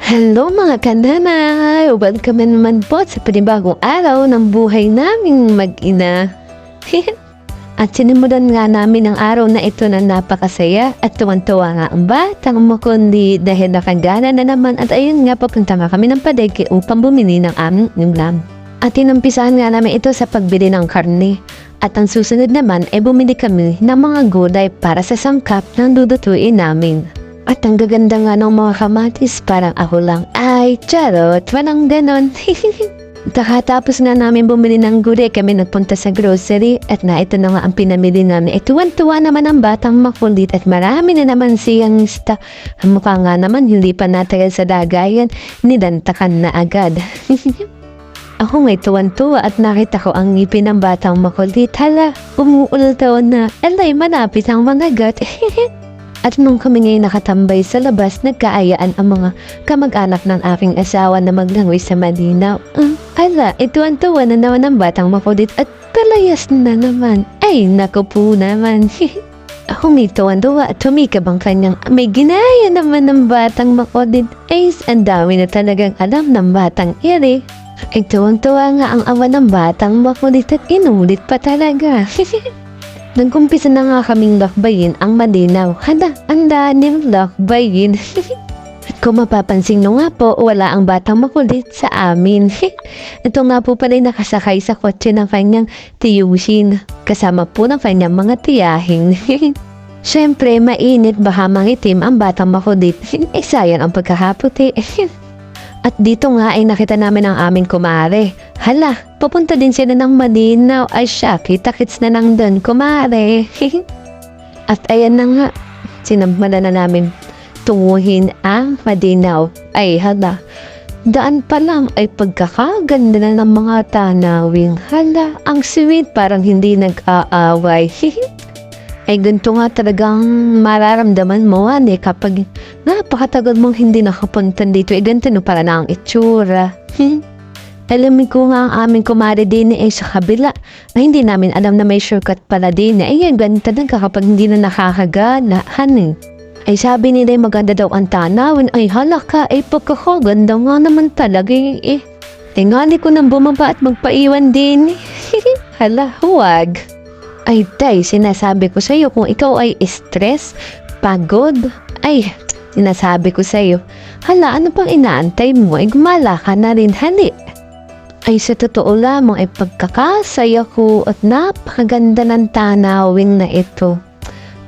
Hello mga kananay! Welcome naman po sa panibagong araw ng buhay naming mag-ina. At sinimulan nga namin ang araw na ito na napakasaya at tuwan-tuwa nga ang batang Mukundi dahil nakagana na naman at ayun nga papunta nga kami ng palengke upang bumili ng aming ulam. At tinumpisahan nga namin ito sa pagbili ng karne. At ang susunod naman ay bumili kami ng mga gulay para sa sangkap ng dudutuin namin. At ang gaganda nga ng mga kamatis, parang ako lang, ay, charot, walang ganon. Takatapos nga namin bumili ng gulay, kami nagpunta sa grocery at na ito na nga ang pinamili namin. Tuwan-tuwa naman ang batang makulit at marami na naman siyang stock. Ang mukha nga naman, hindi pa natagal sa dagayan, nidantakan na agad. Ako may tuwan-tuwa at nakita ko ang ngipin ng batang makulit. Hala, umuultaw na, alay, malapit ang mga gat. At nung kami ngayon nakatambay sa labas, nagkaayaan ang mga kamag-anak ng aking asawa na maglangoy sa malinaw. Ala, ito ang tuwa na naman ng batang makulit at palayas na naman. Ay, naku po naman. Ako may tuwan-tuwa at tumikab ang kanyang may ginaya naman ng batang makulit. Ay, ang dami na talagang alam ng batang iri. Ay, tuwang-tuwa nga ang awa ng batang makulit at inulit pa talaga. Nagkumpisa na nga kaming lakbayin ang malinaw. Handa, ang danim lakbayin. At kung mapapansin nyo nga po, wala ang batang makulit sa amin. Ito nga po pala nakasakay sa kotse ng kanyang tiyusin. Kasama po ng kanyang mga tiyahin. Siyempre, mainit baka mangitim ang batang makulit. Sayang ang pagkakaputi. At dito nga ay nakita namin ang aming kumare. Hala, pupunta din sila ng malinaw. Ay siya, kita-kits na lang doon, kumare. At ayan na nga, sinamala na namin tunguhin ang malinaw. Ay hala, daan pa lang ay pagkakaganda na ng mga tanawing. Hala, ang sweet, parang hindi nag-aaway. Ay ganito nga talagang mararamdaman mo kapag napakatagal mong hindi nakapunta dito. Ay ganito para na ang itsura. Alamin ko nga ang aming kumare din sa kabila na hindi namin alam na may shortcut pala din. Ay yan, ganito talaga kapag hindi na nakakagana. Ay sabi nila maganda daw ang tanawin. Ay hala ka, ay pagkakaganda nga naman talaga eh. Tingali ko nang bumaba at magpaiwan din. Hala, huwag. Ay tay, sinasabi ko sa'yo kung ikaw ay stress, pagod, ay, sinasabi ko sa'yo, hala, ano pang inaantay mo? Ay gumala ka na rin, hali. Ay sa totoo lamang ay pagkakasaya ko at napakaganda ng tanawing na ito.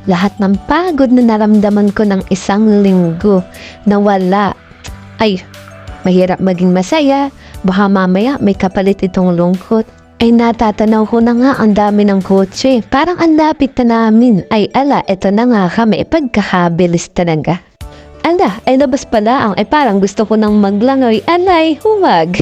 Lahat ng pagod na naramdaman ko ng isang linggo na wala. Ay, mahirap maging masaya, baka mamaya may kapalit itong lungkot. Ay natatanaw ko na nga ang dami ng kotse. Parang ang lapit na namin. Ay ala, eto na nga kami. Pagkakabilis talaga. Ala, ay labas pala ang ay parang gusto ko nang maglangoy. Alay, huwag.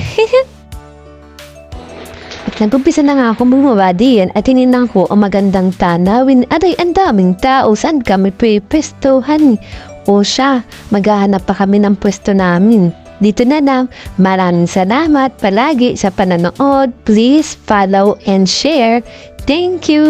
At nagumpisa na nga akong bumaba diyan at tininang ko ang magandang tanawin. Aray, ang daming tao. Saan kami pwestohan? O siya, maghahanap pa kami ng pwesto namin. Dito na lang, maraming salamat palagi sa pananood. Please follow and share. Thank you!